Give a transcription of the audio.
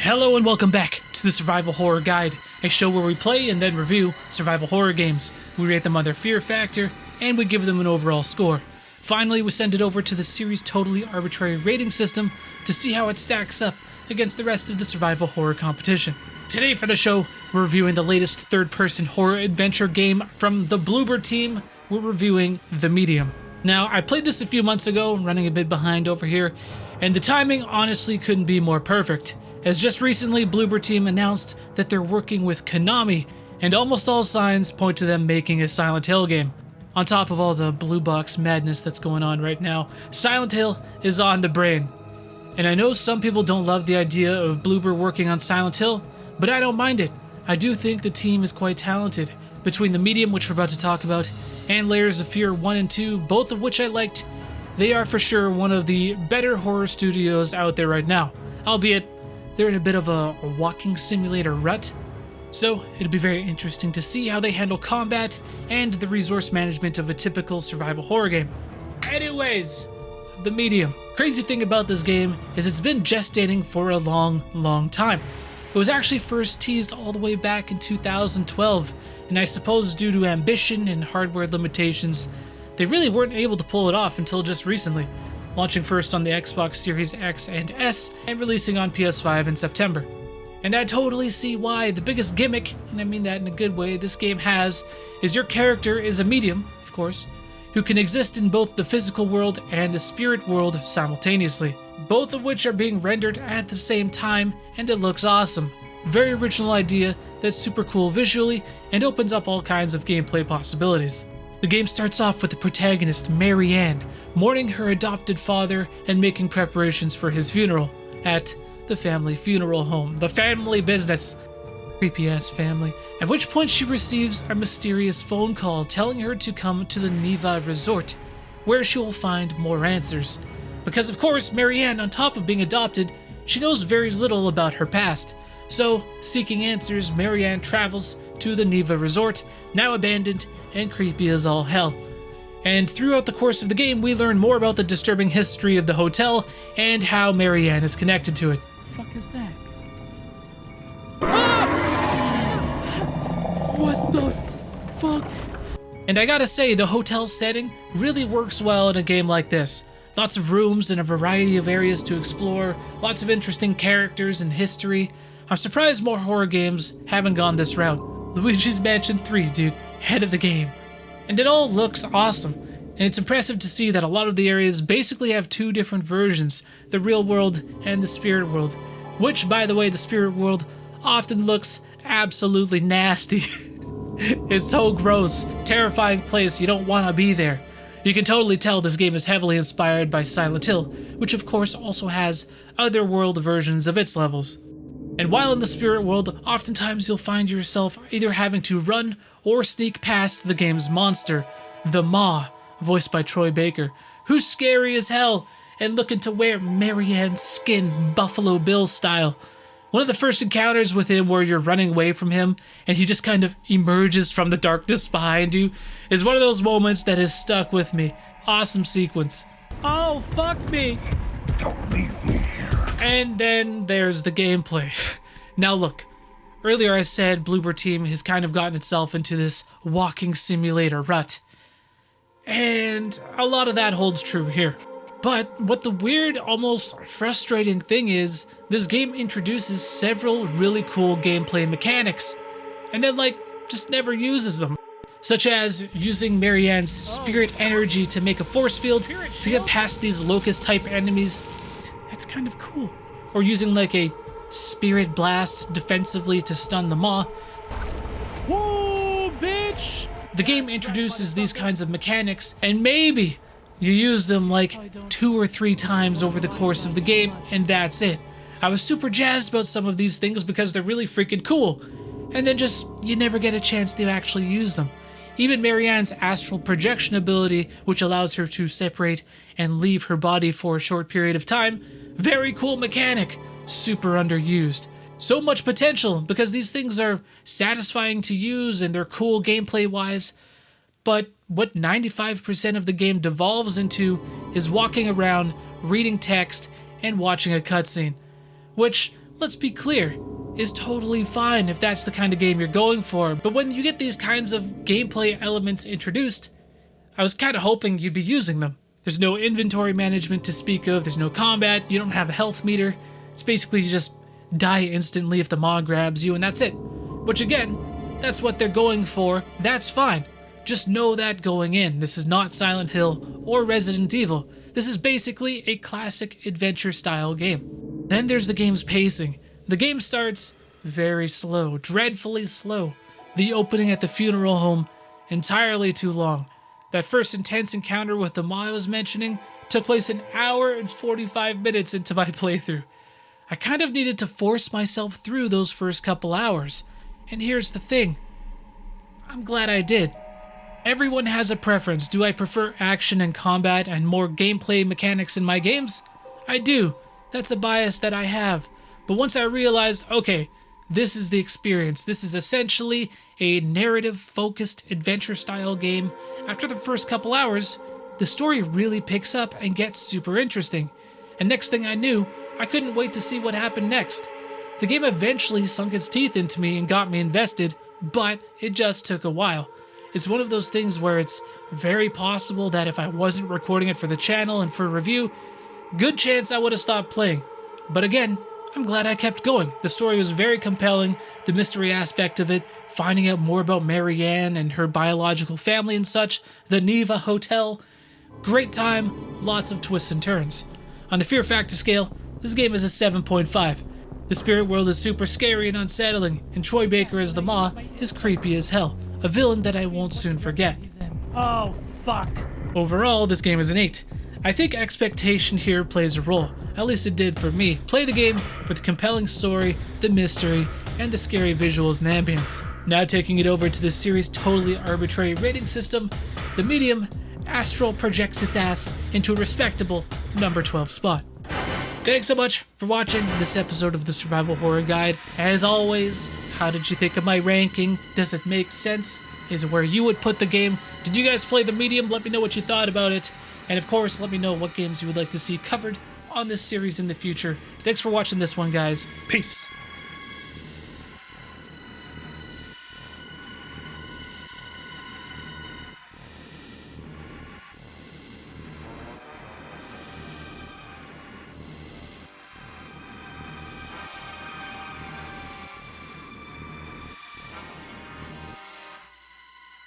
Hello and welcome back to the Survival Horror Guide, a show where we play and then review survival horror games. We rate them on their fear factor, and we give them an overall score. Finally, we send it over to the series' totally arbitrary rating system to see how it stacks up against the rest of the survival horror competition. Today for the show, we're reviewing the latest third-person horror adventure game from the Bloober Team. We're reviewing The Medium. Now, I played this a few months ago, running a bit behind over here, and the timing honestly couldn't be more perfect, as just recently Bloober Team announced that they're working with Konami, and almost all signs point to them making a Silent Hill game. On top of all the blue box madness that's going on right now, Silent Hill is on the brain. And I know some people don't love the idea of Bloober working on Silent Hill, but I don't mind it. I do think the team is quite talented. Between The Medium, which we're about to talk about, and Layers of Fear 1 and 2, both of which I liked, they are for sure one of the better horror studios out there right now, albeit they're in a bit of a walking simulator rut, so it'll be very interesting to see how they handle combat and the resource management of a typical survival horror game. Anyways, The Medium. Crazy thing about this game is it's been gestating for a long time. It was actually first teased all the way back in 2012, and I suppose due to ambition and hardware limitations, they really weren't able to pull it off until just recently, launching first on the Xbox Series X and S, and releasing on PS5 in September. And I totally see why. The biggest gimmick, and I mean that in a good way, this game has, is your character is a medium, of course, who can exist in both the physical world and the spirit world simultaneously, both of which are being rendered at the same time, and it looks awesome. Very original idea that's super cool visually, and opens up all kinds of gameplay possibilities. The game starts off with the protagonist, Mary Ann, mourning her adopted father and making preparations for his funeral at the family funeral home, the family business. Creepy ass family. At which point she receives a mysterious phone call telling her to come to the Neva Resort, where she will find more answers. Because of course, Mary Ann, on top of being adopted, she knows very little about her past. So, seeking answers, Mary Ann travels to the Neva Resort, now abandoned and creepy as all hell. And throughout the course of the game, we learn more about the disturbing history of the hotel and how Mary Ann is connected to it. The fuck is that? Ah! What the fuck? And I gotta say, the hotel setting really works well in a game like this. Lots of rooms and a variety of areas to explore, lots of interesting characters and history. I'm surprised more horror games haven't gone this route. Luigi's Mansion 3, dude, head of the game. And it all looks awesome, and it's impressive to see that a lot of the areas basically have two different versions, the real world and the spirit world, which, by the way, the spirit world often looks absolutely nasty. It's so gross, terrifying place, you don't want to be there. You can totally tell this game is heavily inspired by Silent Hill, which of course also has other world versions of its levels. And while in the spirit world, oftentimes you'll find yourself either having to run or sneak past the game's monster, the Maw, voiced by Troy Baker, who's scary as hell and looking to wear Mary Ann's skin Buffalo Bill style. One of the first encounters with him where you're running away from him and he just kind of emerges from the darkness behind you is one of those moments that has stuck with me. Awesome sequence. Oh, fuck me! Don't leave me here. And then there's the gameplay. Now look, earlier I said Bloober Team has kind of gotten itself into this walking simulator rut. And a lot of that holds true here. But what the weird, almost frustrating thing is, this game introduces several really cool gameplay mechanics, and then just never uses them. Such as using Mary Ann's spirit energy to make a force field to get past these locust-type enemies. That's kind of cool. Or using a spirit blast defensively to stun the Maw. Whoa, bitch! The game introduces these kinds of mechanics, and maybe you use them 2 or 3 times over the course of the game, and that's it. I was super jazzed about some of these things because they're really freaking cool, and then you never get a chance to actually use them. Even Mary Ann's astral projection ability, which allows her to separate and leave her body for a short period of time, very cool mechanic, super underused. So much potential because these things are satisfying to use and they're cool gameplay wise, but what 95% of the game devolves into is walking around, reading text, and watching a cutscene. Which, let's be clear, is totally fine if that's the kind of game you're going for. But when you get these kinds of gameplay elements introduced, I was kind of hoping you'd be using them. There's no inventory management to speak of, there's no combat, you don't have a health meter. It's basically you just die instantly if the maw grabs you and that's it. Which again, that's what they're going for, that's fine. Just know that going in. This is not Silent Hill or Resident Evil. This is basically a classic adventure style game. Then there's the game's pacing. The game starts very slow, dreadfully slow. The opening at the funeral home, entirely too long. That first intense encounter with the maw I was mentioning took place an hour and 45 minutes into my playthrough. I kind of needed to force myself through those first couple hours. And here's the thing. I'm glad I did. Everyone has a preference. Do I prefer action and combat and more gameplay mechanics in my games? I do. That's a bias that I have. But once I realized, okay, this is the experience. This is essentially a narrative-focused adventure-style game. After the first couple hours, the story really picks up and gets super interesting. And next thing I knew, I couldn't wait to see what happened next. The game eventually sunk its teeth into me and got me invested, but it just took a while. It's one of those things where it's very possible that if I wasn't recording it for the channel and for review, good chance I would have stopped playing. But again, I'm glad I kept going. The story was very compelling, the mystery aspect of it, finding out more about Marianne and her biological family and such, the Neva Hotel. Great time, lots of twists and turns. On the fear factor scale, this game is a 7.5. The spirit world is super scary and unsettling, and Troy Baker as the Maw is creepy as hell, a villain that I won't soon forget. Oh, fuck. Overall, this game is an 8. I think expectation here plays a role, at least it did for me. Play the game for the compelling story, the mystery, and the scary visuals and ambience. Now taking it over to the series' totally arbitrary rating system, the medium, Astral projects his ass into a respectable number 12 spot. Thanks so much for watching this episode of the Survival Horror Guide. As always, how did you think of my ranking? Does it make sense? Is it where you would put the game? Did you guys play the medium? Let me know what you thought about it. And of course, let me know what games you would like to see covered on this series in the future. Thanks for watching this one, guys. Peace.